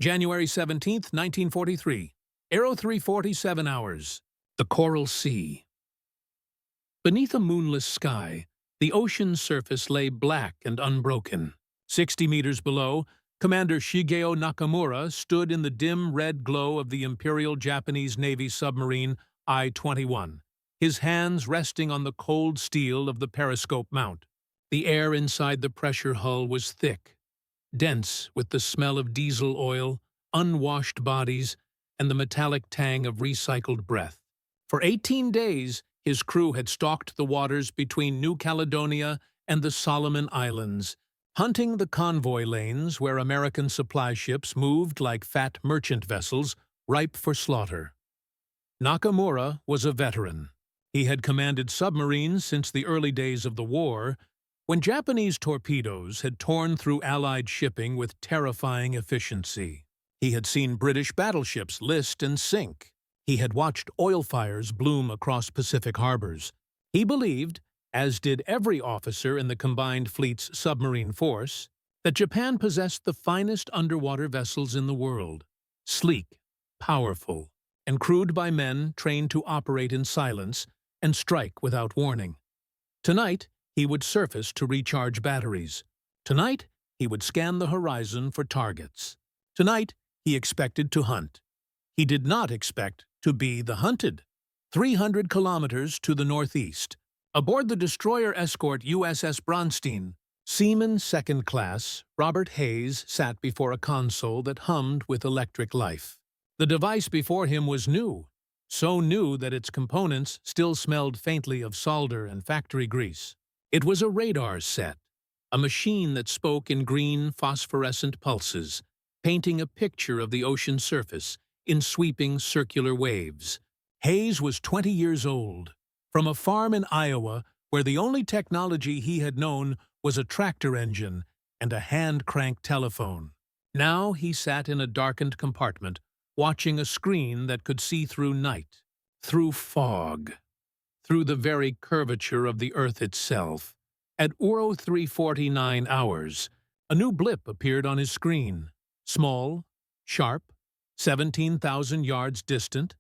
January 17, 1943. Aero 347 hours. The Coral Sea. Beneath a moonless sky, the ocean's surface lay black and unbroken. 60 meters below, Commander Shigeo Nakamura stood in the dim red glow of the Imperial Japanese Navy submarine I-21, his hands resting on the cold steel of the periscope mount. The air inside the pressure hull was thick, dense with the smell of diesel oil, unwashed bodies, and the metallic tang of recycled breath. For 18 days, his crew had stalked the waters between New Caledonia and the Solomon Islands, hunting the convoy lanes where American supply ships moved like fat merchant vessels ripe for slaughter. Nakamura was a veteran. He had commanded submarines since the early days of the war, when Japanese torpedoes had torn through Allied shipping with terrifying efficiency. He had seen British battleships list and sink. He had watched oil fires bloom across Pacific harbors. He believed, as did every officer in the combined fleet's submarine force, that Japan possessed the finest underwater vessels in the world, sleek, powerful, and crewed by men trained to operate in silence and strike without warning. Tonight, he would surface to recharge batteries. Tonight, he would scan the horizon for targets. Tonight, he expected to hunt. He did not expect to be the hunted. 300 kilometers to the northeast, aboard the destroyer escort USS Bronstein, Seaman Second Class Robert Hayes sat before a console that hummed with electric life. The device before him was new, so new that its components still smelled faintly of solder and factory grease. It was a radar set, a machine that spoke in green phosphorescent pulses, painting a picture of the ocean surface in sweeping circular waves. Hayes was 20 years old, from a farm in Iowa where the only technology he had known was a tractor engine and a hand-crank telephone. Now he sat in a darkened compartment, watching a screen that could see through night, through fog, through the very curvature of the Earth itself. At Aero 349 hours, a new blip appeared on his screen, small, sharp, 17,000 yards distant,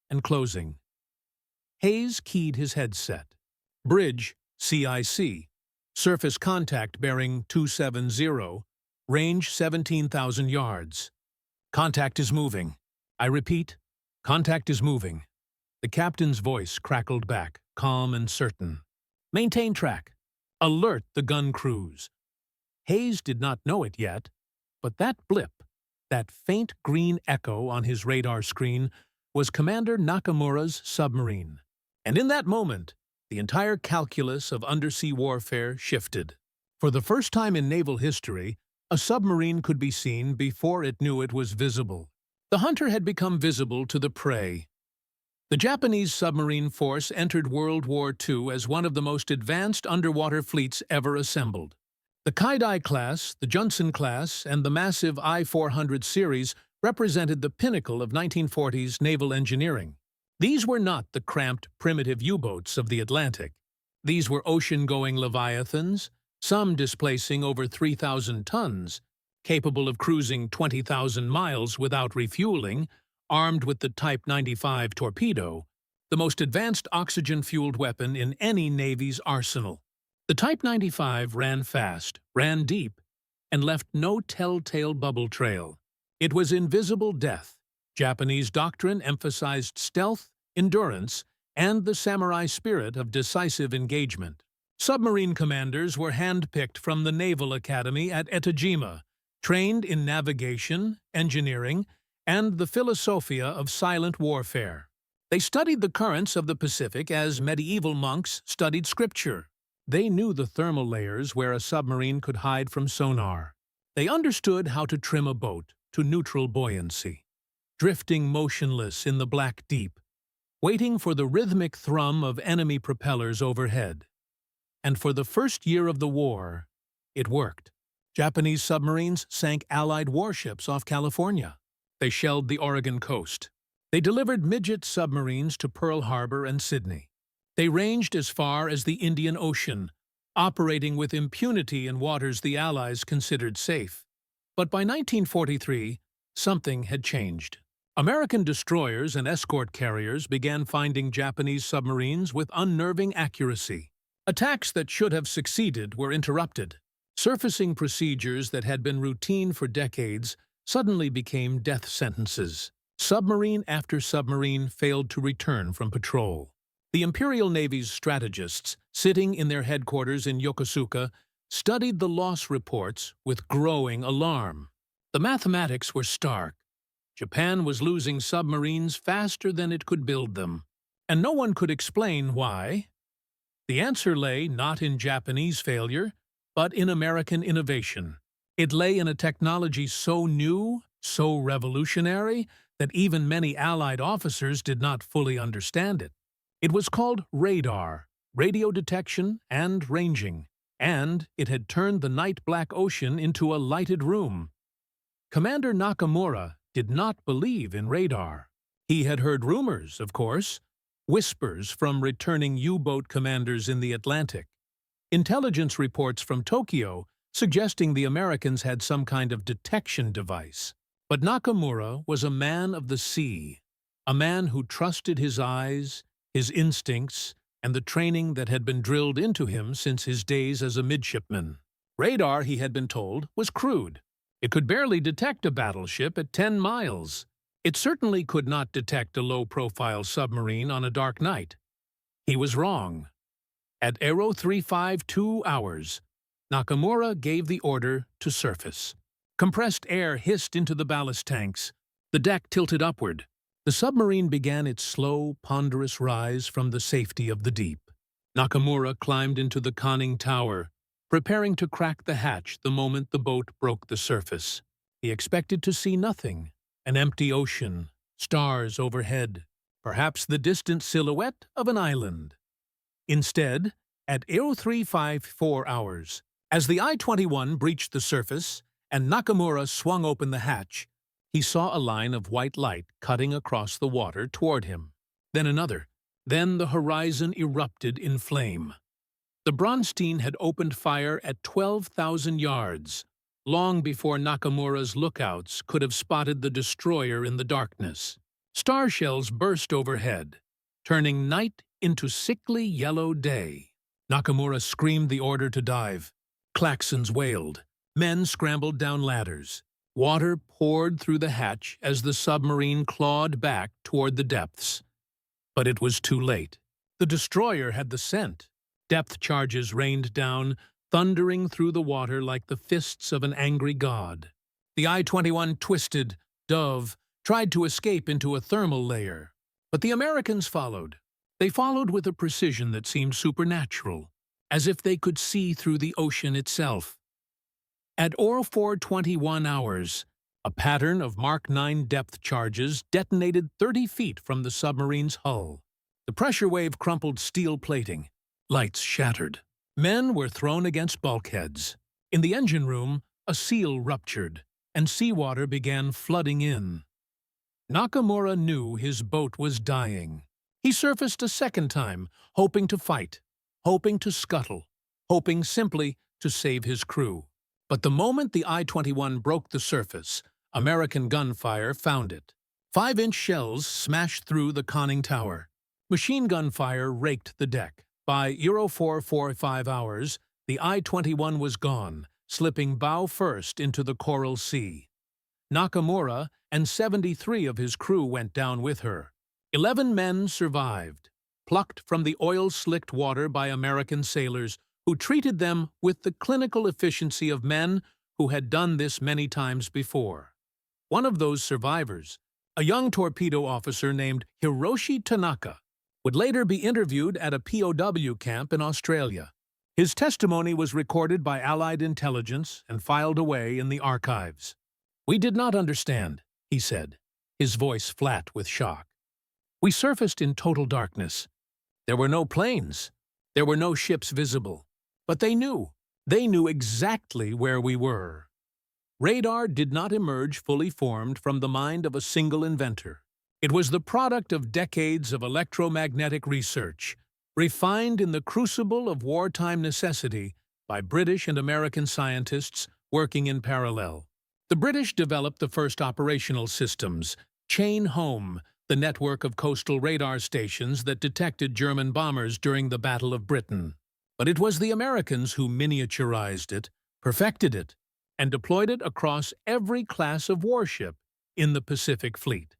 and closing. Hayes keyed his headset. Bridge, CIC. Surface contact bearing 270, range 17,000 yards. Contact is moving. I repeat, contact is moving. The captain's voice crackled back, calm and certain. Maintain track. Alert the gun crews. Hayes did not know it yet, but that blip, that faint green echo on his radar screen, was Commander Nakamura's submarine. And in that moment, the entire calculus of undersea warfare shifted. For the first time in naval history, a submarine could be seen before it knew it was visible. The hunter had become visible to the prey. The Japanese submarine force entered World War II as one of the most advanced underwater fleets ever assembled. The Kaidai class, the Johnson class, and the massive I-400 series represented the pinnacle of 1940s naval engineering. These were not the cramped, primitive U-boats of the Atlantic. These were ocean-going leviathans, some displacing over 3,000 tons, capable of cruising 20,000 miles without refueling, armed with the Type 95 torpedo, the most advanced oxygen-fueled weapon in any Navy's arsenal. The Type 95 ran fast, ran deep, and left no telltale bubble trail. It was invisible death. Japanese doctrine emphasized stealth, endurance, and the samurai spirit of decisive engagement. Submarine commanders were handpicked from the Naval Academy at Etajima, trained in navigation, engineering, and the philosophia of silent warfare. They studied the currents of the Pacific as medieval monks studied scripture. They knew the thermal layers where a submarine could hide from sonar. They understood how to trim a boat to neutral buoyancy, drifting motionless in the black deep, waiting for the rhythmic thrum of enemy propellers overhead. And for the first year of the war, it worked. Japanese submarines sank Allied warships off California. They shelled the Oregon coast. They delivered midget submarines to Pearl Harbor and Sydney. They ranged as far as the Indian Ocean, operating with impunity in waters the Allies considered safe. But by 1943, something had changed. American destroyers and escort carriers began finding Japanese submarines with unnerving accuracy. Attacks that should have succeeded were interrupted. Surfacing procedures that had been routine for decades suddenly became death sentences. Submarine after submarine failed to return from patrol. The Imperial Navy's strategists, sitting in their headquarters in Yokosuka, studied the loss reports with growing alarm. The mathematics were stark. Japan was losing submarines faster than it could build them, and no one could explain why. The answer lay not in Japanese failure, but in American innovation. It lay in a technology so new, so revolutionary, that even many Allied officers did not fully understand it. It was called radar, radio detection and ranging, and it had turned the night black ocean into a lighted room. Commander Nakamura did not believe in radar. He had heard rumors, of course, whispers from returning U-boat commanders in the Atlantic, intelligence reports from Tokyo suggesting the Americans had some kind of detection device. But Nakamura was a man of the sea, a man who trusted his eyes, his instincts, and the training that had been drilled into him since his days as a midshipman. Radar, he had been told, was crude. It could barely detect a battleship at 10 miles. It certainly could not detect a low-profile submarine on a dark night. He was wrong. At 0352 hours, Nakamura gave the order to surface. Compressed air hissed into the ballast tanks. The deck tilted upward. The submarine began its slow, ponderous rise from the safety of the deep. Nakamura climbed into the conning tower, preparing to crack the hatch the moment the boat broke the surface. He expected to see nothing. An empty ocean, stars overhead, perhaps the distant silhouette of an island. Instead, at 0354 hours, as the I-21 breached the surface and Nakamura swung open the hatch, he saw a line of white light cutting across the water toward him. Then another. Then the horizon erupted in flame. The Bronstein had opened fire at 12,000 yards, long before Nakamura's lookouts could have spotted the destroyer in the darkness. Star shells burst overhead, turning night into sickly yellow day. Nakamura screamed the order to dive. Klaxons wailed. Men scrambled down ladders. Water poured through the hatch as the submarine clawed back toward the depths. But it was too late. The destroyer had the scent. Depth charges rained down, thundering through the water like the fists of an angry god. The I-21 twisted, dove, tried to escape into a thermal layer. But the Americans followed. They followed with a precision that seemed supernatural, as if they could see through the ocean itself. At 0421 hours, a pattern of Mark 9 depth charges detonated 30 feet from the submarine's hull. The pressure wave crumpled steel plating. Lights shattered. Men were thrown against bulkheads. In the engine room, a seal ruptured, and seawater began flooding in. Nakamura knew his boat was dying. He surfaced a second time, hoping to fight, hoping to scuttle, hoping simply to save his crew. But the moment the I-21 broke the surface, American gunfire found it. 5-inch shells smashed through the conning tower. Machine gun fire raked the deck. By 0445 hours, the I-21 was gone, slipping bow first into the Coral Sea. Nakamura and 73 of his crew went down with her. 11 men survived, plucked from the oil-slicked water by American sailors who treated them with the clinical efficiency of men who had done this many times before. One of those survivors, a young torpedo officer named Hiroshi Tanaka, would later be interviewed at a POW camp in Australia. His testimony was recorded by Allied intelligence and filed away in the archives. "We did not understand," he said, his voice flat with shock. "We surfaced in total darkness. There were no planes. There were no ships visible. But they knew. They knew exactly where we were." Radar did not emerge fully formed from the mind of a single inventor. It was the product of decades of electromagnetic research, refined in the crucible of wartime necessity by British and American scientists working in parallel. The British developed the first operational systems, Chain Home, the network of coastal radar stations that detected German bombers during the Battle of Britain. But it was the Americans who miniaturized it, perfected it, and deployed it across every class of warship in the Pacific Fleet.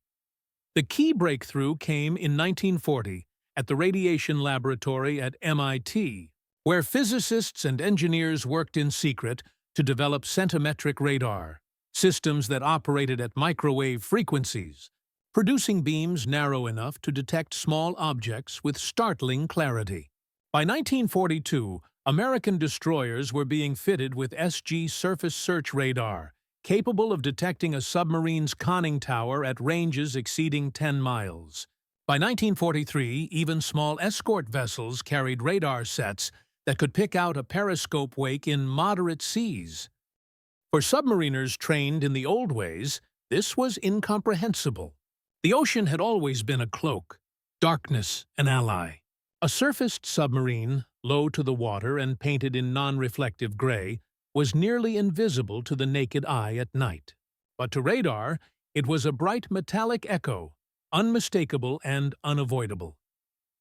The key breakthrough came in 1940 at the Radiation Laboratory at MIT, where physicists and engineers worked in secret to develop centimetric radar, systems that operated at microwave frequencies, producing beams narrow enough to detect small objects with startling clarity. By 1942, American destroyers were being fitted with SG surface search radar, capable of detecting a submarine's conning tower at ranges exceeding 10 miles. By 1943, even small escort vessels carried radar sets that could pick out a periscope wake in moderate seas. For submariners trained in the old ways, this was incomprehensible. The ocean had always been a cloak, darkness an ally. A surfaced submarine, low to the water and painted in non-reflective gray, was nearly invisible to the naked eye at night. But to radar, it was a bright metallic echo, unmistakable and unavoidable.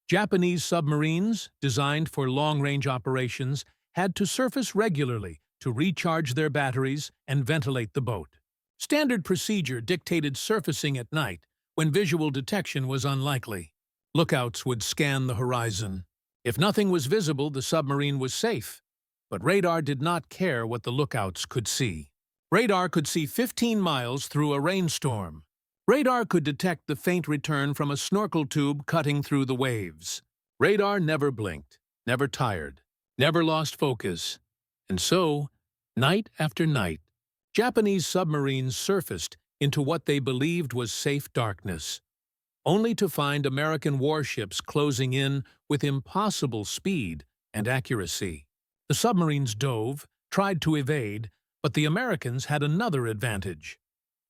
Japanese submarines, designed for long-range operations, had to surface regularly to recharge their batteries and ventilate the boat. Standard procedure dictated surfacing at night, when visual detection was unlikely. Lookouts would scan the horizon. If nothing was visible, the submarine was safe. But radar did not care what the lookouts could see. Radar could see 15 miles through a rainstorm. Radar could detect the faint return from a snorkel tube cutting through the waves. Radar never blinked, never tired, never lost focus. And so, night after night, Japanese submarines surfaced into what they believed was safe darkness, only to find American warships closing in with impossible speed and accuracy. The submarines dove, tried to evade, but the Americans had another advantage: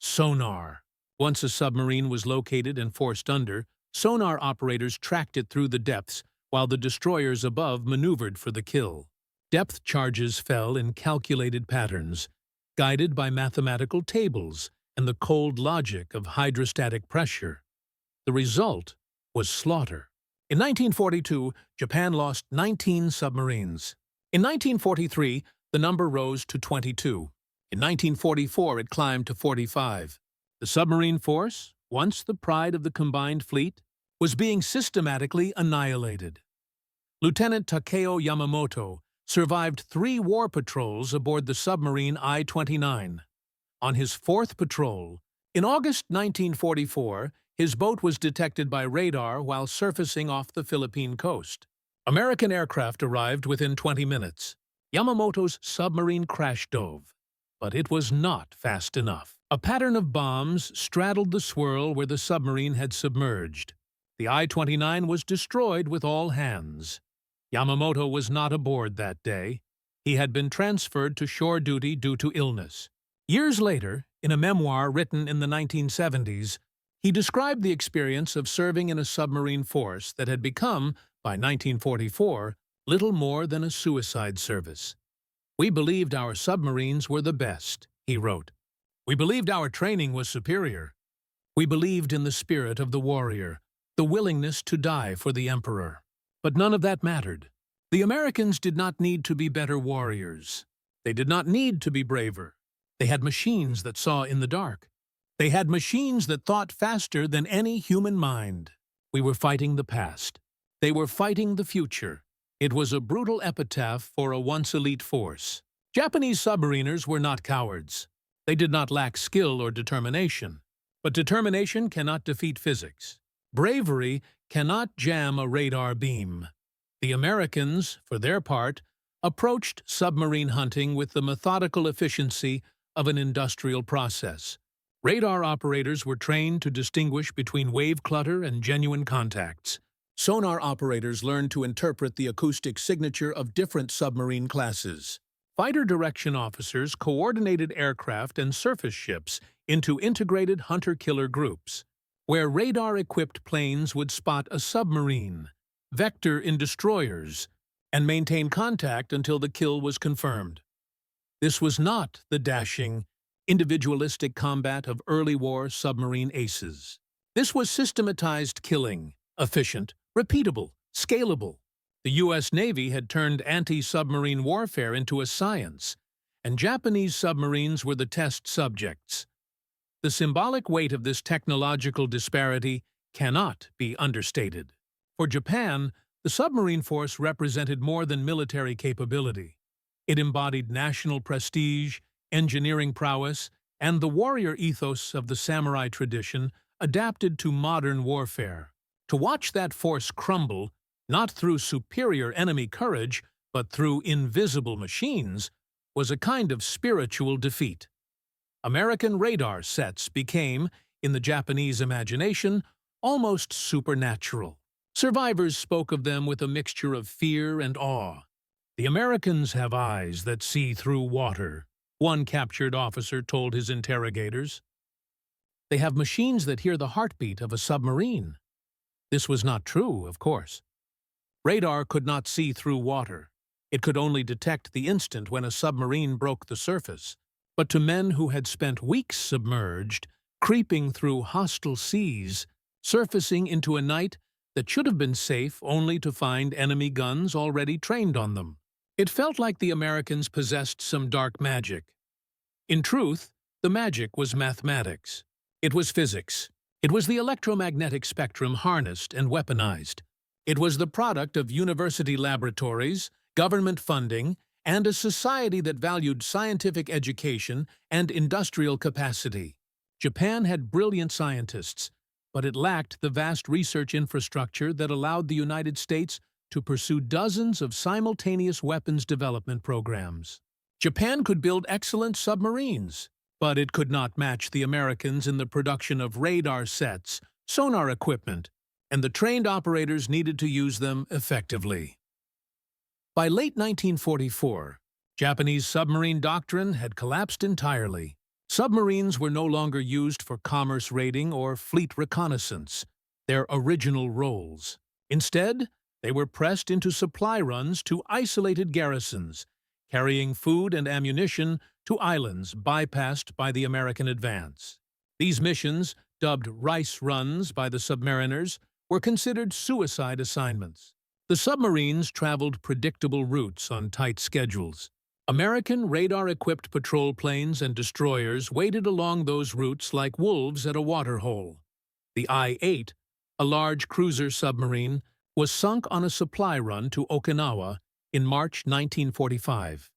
sonar. Once a submarine was located and forced under, sonar operators tracked it through the depths while the destroyers above maneuvered for the kill. Depth charges fell in calculated patterns, guided by mathematical tables and the cold logic of hydrostatic pressure. The result was slaughter. In 1942, Japan lost 19 submarines. In 1943, the number rose to 22. In 1944, it climbed to 45. The submarine force, once the pride of the combined fleet, was being systematically annihilated. Lieutenant Takeo Yamamoto survived 3 war patrols aboard the submarine I-29. On his 4th patrol, in August 1944, his boat was detected by radar while surfacing off the Philippine coast. American aircraft arrived within 20 minutes. Yamamoto's submarine crash dove, but it was not fast enough. A pattern of bombs straddled the swirl where the submarine had submerged. The I-29 was destroyed with all hands. Yamamoto was not aboard that day. He had been transferred to shore duty due to illness. Years later, in a memoir written in the 1970s, he described the experience of serving in a submarine force that had become, by 1944, little more than a suicide service. "We believed our submarines were the best," he wrote. "We believed our training was superior. We believed in the spirit of the warrior, the willingness to die for the emperor. But none of that mattered. The Americans did not need to be better warriors. They did not need to be braver. They had machines that saw in the dark. They had machines that thought faster than any human mind. We were fighting the past. They were fighting the future." It was a brutal epitaph for a once elite force. Japanese submariners were not cowards. They did not lack skill or determination. But determination cannot defeat physics. Bravery cannot jam a radar beam. The Americans, for their part, approached submarine hunting with the methodical efficiency of an industrial process. Radar operators were trained to distinguish between wave clutter and genuine contacts. Sonar operators learned to interpret the acoustic signature of different submarine classes. Fighter direction officers coordinated aircraft and surface ships into integrated hunter-killer groups, where radar-equipped planes would spot a submarine, vector in destroyers, and maintain contact until the kill was confirmed. This was not the dashing, individualistic combat of early war submarine aces. This was systematized killing, efficient, repeatable, scalable. The U.S. Navy had turned anti-submarine warfare into a science, and Japanese submarines were the test subjects. The symbolic weight of this technological disparity cannot be understated. For Japan, the submarine force represented more than military capability. It embodied national prestige, engineering prowess, and the warrior ethos of the samurai tradition adapted to modern warfare. To watch that force crumble, not through superior enemy courage, but through invisible machines, was a kind of spiritual defeat. American radar sets became, in the Japanese imagination, almost supernatural. Survivors spoke of them with a mixture of fear and awe. "The Americans have eyes that see through water," one captured officer told his interrogators. "They have machines that hear the heartbeat of a submarine." This was not true, of course. Radar could not see through water. It could only detect the instant when a submarine broke the surface. But to men who had spent weeks submerged, creeping through hostile seas, surfacing into a night that should have been safe only to find enemy guns already trained on them, it felt like the Americans possessed some dark magic. In truth, the magic was mathematics. It was physics. It was the electromagnetic spectrum harnessed and weaponized. It was the product of university laboratories, government funding, and a society that valued scientific education and industrial capacity. Japan had brilliant scientists, but it lacked the vast research infrastructure that allowed the United States to pursue dozens of simultaneous weapons development programs. Japan could build excellent submarines, but it could not match the Americans in the production of radar sets, sonar equipment, and the trained operators needed to use them effectively. By late 1944, Japanese submarine doctrine had collapsed entirely. Submarines were no longer used for commerce raiding or fleet reconnaissance, their original roles. Instead, they were pressed into supply runs to isolated garrisons, carrying food and ammunition to islands bypassed by the American advance. These missions, dubbed rice runs by the submariners, were considered suicide assignments. The submarines traveled predictable routes on tight schedules. American radar-equipped patrol planes and destroyers waited along those routes like wolves at a waterhole. The I-8, a large cruiser submarine, was sunk on a supply run to Okinawa in March 1945.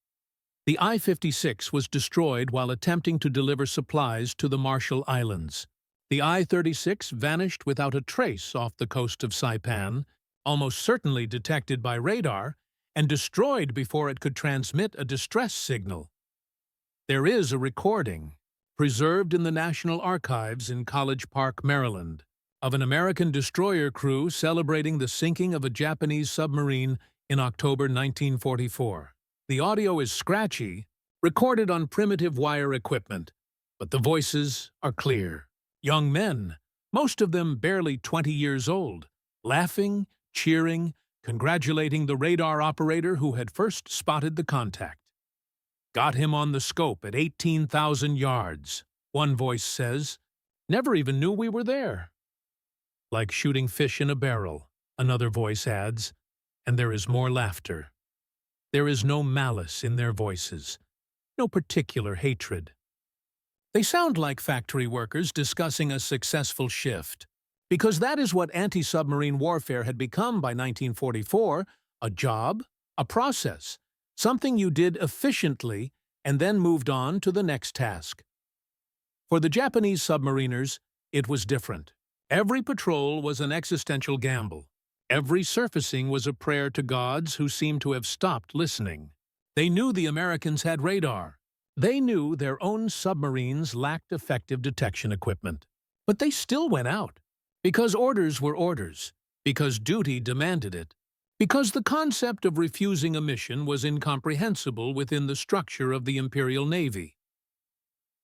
The I-56 was destroyed while attempting to deliver supplies to the Marshall Islands. The I-36 vanished without a trace off the coast of Saipan, almost certainly detected by radar, and destroyed before it could transmit a distress signal. There is a recording, preserved in the National Archives in College Park, Maryland, of an American destroyer crew celebrating the sinking of a Japanese submarine in October 1944. The audio is scratchy, recorded on primitive wire equipment, but the voices are clear. Young men, most of them barely 20 years old, laughing, cheering, congratulating the radar operator who had first spotted the contact. "Got him on the scope at 18,000 yards, one voice says. "Never even knew we were there." "Like shooting fish in a barrel," another voice adds, and there is more laughter. There is no malice in their voices, no particular hatred. They sound like factory workers discussing a successful shift, because that is what anti-submarine warfare had become by 1944, a job, a process, something you did efficiently and then moved on to the next task. For the Japanese submariners, it was different. Every patrol was an existential gamble. Every surfacing was a prayer to gods who seemed to have stopped listening. They knew the Americans had radar. They knew their own submarines lacked effective detection equipment. But they still went out. Because orders were orders, because duty demanded it, because the concept of refusing a mission was incomprehensible within the structure of the Imperial Navy.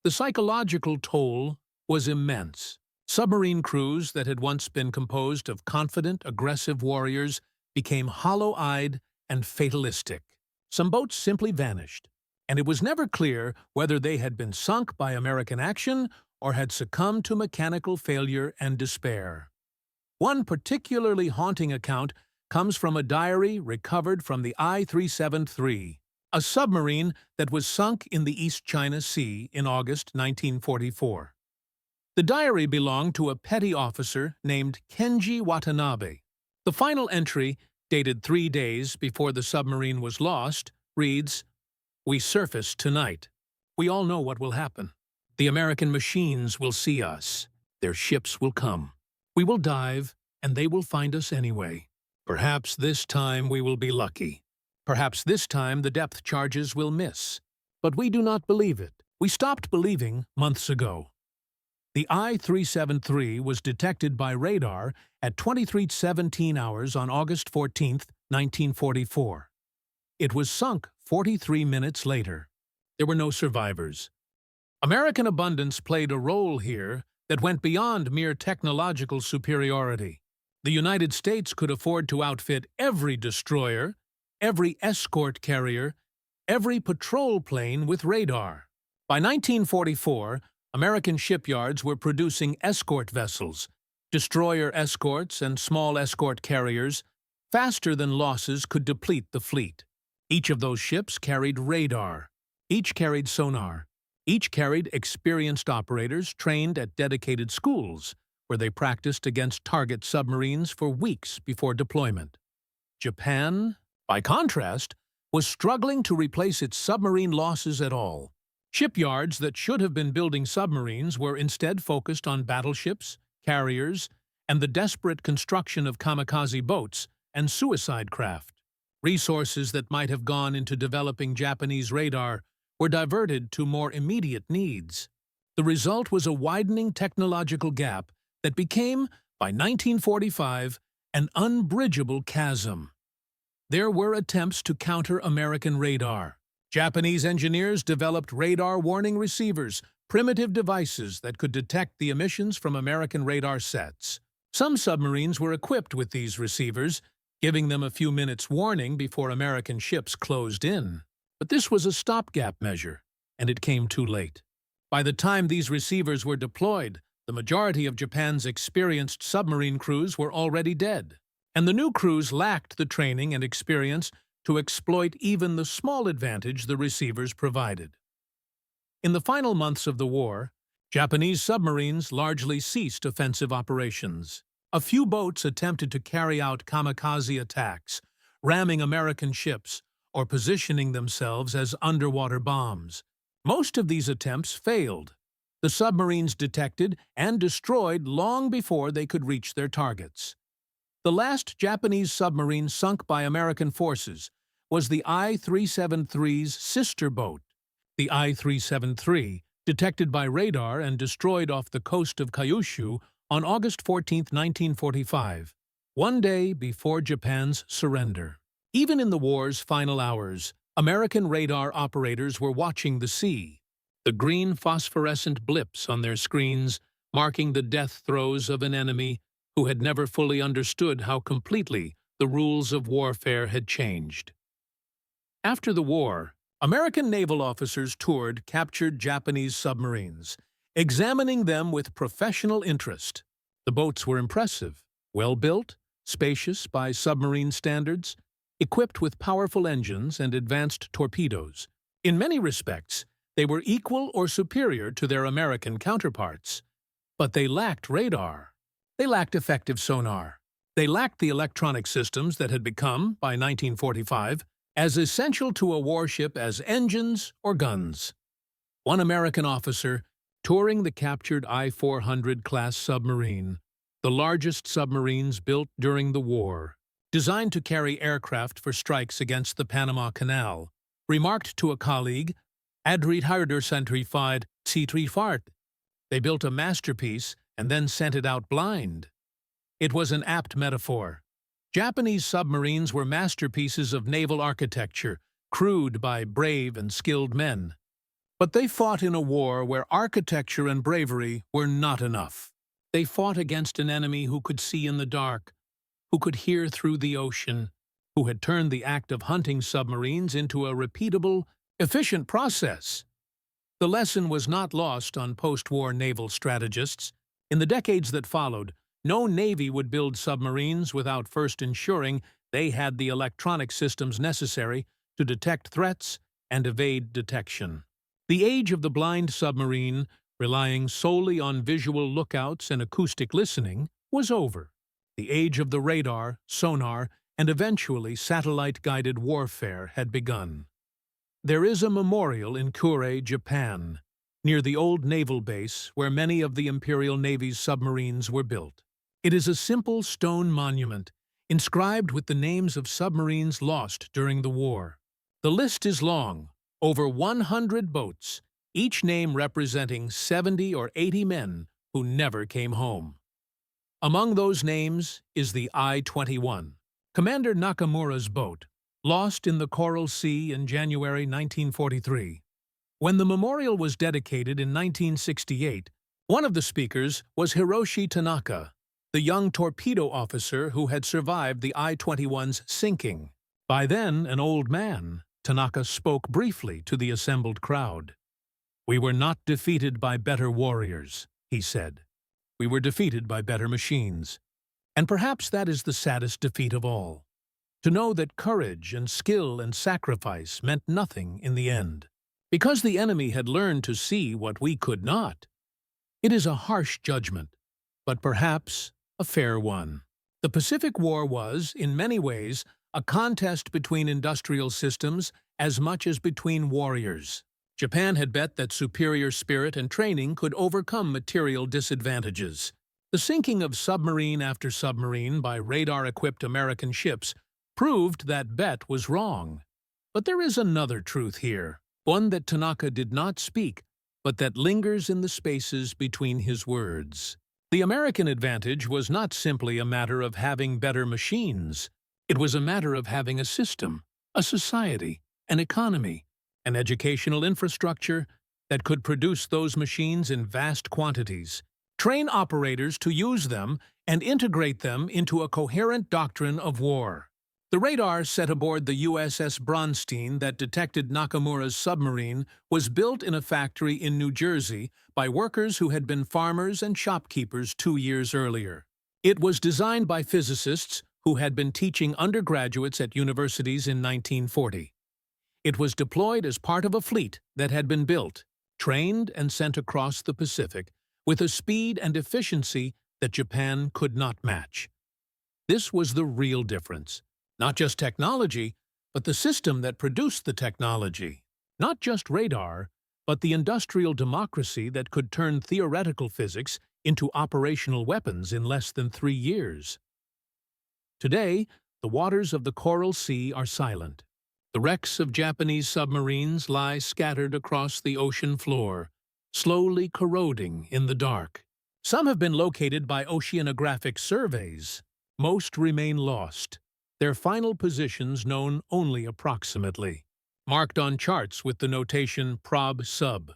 The psychological toll was immense. Submarine crews that had once been composed of confident, aggressive warriors became hollow-eyed and fatalistic. Some boats simply vanished. and it was never clear whether they had been sunk by American action or had succumbed to mechanical failure and despair. One particularly haunting account comes from a diary recovered from the I-373, a submarine that was sunk in the East China Sea in August 1944. The diary belonged to a petty officer named Kenji Watanabe. The final entry, dated 3 days before the submarine was lost, reads, "We surface tonight. We all know what will happen. The American machines will see us. Their ships will come. We will dive, and they will find us anyway. Perhaps this time we will be lucky. Perhaps this time the depth charges will miss. But we do not believe it. We stopped believing months ago." The I-373 was detected by radar at 23:17 hours on August 14, 1944. It was sunk 43 minutes later. There were no survivors. American abundance played a role here that went beyond mere technological superiority. The United States could afford to outfit every destroyer, every escort carrier, every patrol plane with radar. By 1944, American shipyards were producing escort vessels, destroyer escorts and small escort carriers, faster than losses could deplete the fleet. Each of those ships carried radar. Each carried sonar. Each carried experienced operators trained at dedicated schools, where they practiced against target submarines for weeks before deployment. Japan, by contrast, was struggling to replace its submarine losses at all. Shipyards that should have been building submarines were instead focused on battleships, carriers, and the desperate construction of kamikaze boats and suicide craft. Resources that might have gone into developing Japanese radar were diverted to more immediate needs. The result was a widening technological gap that became, by 1945, an unbridgeable chasm. There were attempts to counter American radar. Japanese engineers developed radar warning receivers, primitive devices that could detect the emissions from American radar sets. Some submarines were equipped with these receivers, giving them a few minutes' warning before American ships closed in. But this was a stopgap measure, and it came too late. By the time these receivers were deployed, the majority of Japan's experienced submarine crews were already dead, and the new crews lacked the training and experience to exploit even the small advantage the receivers provided. In the final months of the war, Japanese submarines largely ceased offensive operations. A few boats attempted to carry out kamikaze attacks, ramming American ships or positioning themselves as underwater bombs. Most of these attempts failed. The submarines detected and destroyed long before they could reach their targets. The last Japanese submarine sunk by American forces was the I-373's sister boat. The I-373, detected by radar and destroyed off the coast of Kyushu on August 14, 1945, one day before Japan's surrender. Even in the war's final hours, American radar operators were watching the sea, the green phosphorescent blips on their screens marking the death throes of an enemy who had never fully understood how completely the rules of warfare had changed. After the war, American naval officers toured captured Japanese submarines, examining them with professional interest. The boats were impressive, well-built, spacious by submarine standards, equipped with powerful engines and advanced torpedoes. In many respects, they were equal or superior to their American counterparts. But they lacked radar. They lacked effective sonar. They lacked the electronic systems that had become, by 1945, as essential to a warship as engines or guns. One American officer, touring the captured I-400 class submarine, the largest submarines built during the war, designed to carry aircraft for strikes against the Panama Canal, remarked to a colleague, "Adrit harder centrified, C3 They built a masterpiece and then sent it out blind." It was an apt metaphor. Japanese submarines were masterpieces of naval architecture, crewed by brave and skilled men. But they fought in a war where architecture and bravery were not enough. They fought against an enemy who could see in the dark, who could hear through the ocean, who had turned the act of hunting submarines into a repeatable, Efficient process. The lesson was not lost on post-war naval strategists. In the decades that followed, no navy would build submarines without first ensuring they had the electronic systems necessary to detect threats and evade detection. The age of the blind submarine, relying solely on visual lookouts and acoustic listening, was over. The age of the radar, sonar, and eventually satellite-guided warfare had begun. There is a memorial in Kure, Japan, near the old naval base where many of the Imperial Navy's submarines were built. It is a simple stone monument, inscribed with the names of submarines lost during the war. The list is long, over 100 boats, each name representing 70 or 80 men who never came home. Among those names is the I-21, Commander Nakamura's boat, lost in the Coral Sea in January 1943. When the memorial was dedicated in 1968, one of the speakers was Hiroshi Tanaka, the young torpedo officer who had survived the I-21's sinking. By then an old man, Tanaka spoke briefly to the assembled crowd. "We were not defeated by better warriors," he said. "We were defeated by better machines." And perhaps that is the saddest defeat of all. To know that courage and skill and sacrifice meant nothing in the end, because the enemy had learned to see what we could not. It is a harsh judgment, but perhaps a fair one. The Pacific War was, in many ways, a contest between industrial systems as much as between warriors. Japan had bet that superior spirit and training could overcome material disadvantages. The sinking of submarine after submarine by radar-equipped American ships proved that bet was wrong. But there is another truth here, one that Tanaka did not speak, but that lingers in the spaces between his words. The American advantage was not simply a matter of having better machines. It was a matter of having a system, a society, an economy, an educational infrastructure that could produce those machines in vast quantities, train operators to use them, and integrate them into a coherent doctrine of war. The radar set aboard the USS Bronstein that detected Nakamura's submarine was built in a factory in New Jersey by workers who had been farmers and shopkeepers 2 years earlier. It was designed by physicists who had been teaching undergraduates at universities in 1940. It was deployed as part of a fleet that had been built, trained, and sent across the Pacific with a speed and efficiency that Japan could not match. This was the real difference. Not just technology, but the system that produced the technology. Not just radar, but the industrial democracy that could turn theoretical physics into operational weapons in less than 3 years. Today, the waters of the Coral Sea are silent. The wrecks of Japanese submarines lie scattered across the ocean floor, slowly corroding in the dark. Some have been located by oceanographic surveys. Most remain lost, their final positions known only approximately, marked on charts with the notation Prob Sub.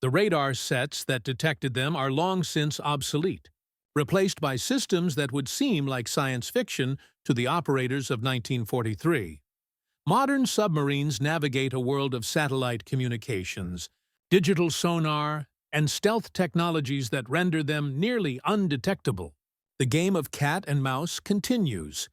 The radar sets that detected them are long since obsolete, replaced by systems that would seem like science fiction to the operators of 1943. Modern submarines navigate a world of satellite communications, digital sonar, and stealth technologies that render them nearly undetectable. The game of cat and mouse continues,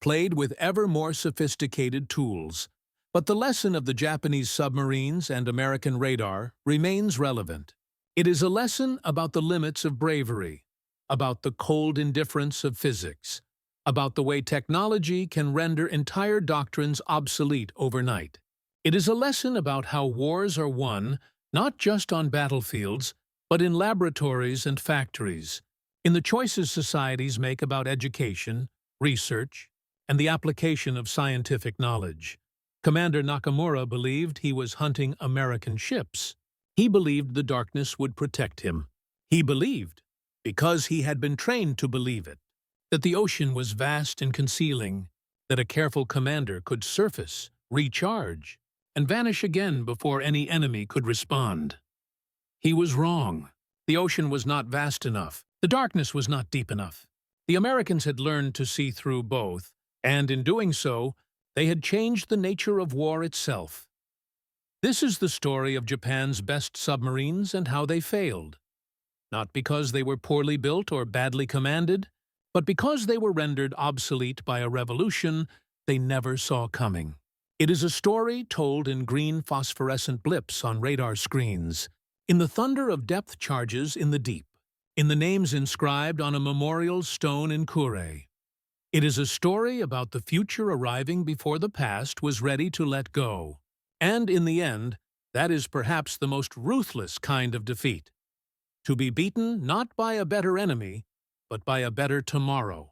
played with ever more sophisticated tools. But the lesson of the Japanese submarines and American radar remains relevant. It is a lesson about the limits of bravery, about the cold indifference of physics, about the way technology can render entire doctrines obsolete overnight. It is a lesson about how wars are won not just on battlefields, but in laboratories and factories, in the choices societies make about education, research, and the application of scientific knowledge. Commander Nakamura believed he was hunting American ships. He believed the darkness would protect him. He believed, because he had been trained to believe it, that the ocean was vast and concealing, that a careful commander could surface, recharge, and vanish again before any enemy could respond. He was wrong. The ocean was not vast enough. The darkness was not deep enough. The Americans had learned to see through both, and in doing so, they had changed the nature of war itself. This is the story of Japan's best submarines and how they failed. Not because they were poorly built or badly commanded, but because they were rendered obsolete by a revolution they never saw coming. It is a story told in green phosphorescent blips on radar screens, in the thunder of depth charges in the deep, in the names inscribed on a memorial stone in Kure. It is a story about the future arriving before the past was ready to let go. And in the end, that is perhaps the most ruthless kind of defeat. To be beaten not by a better enemy, but by a better tomorrow.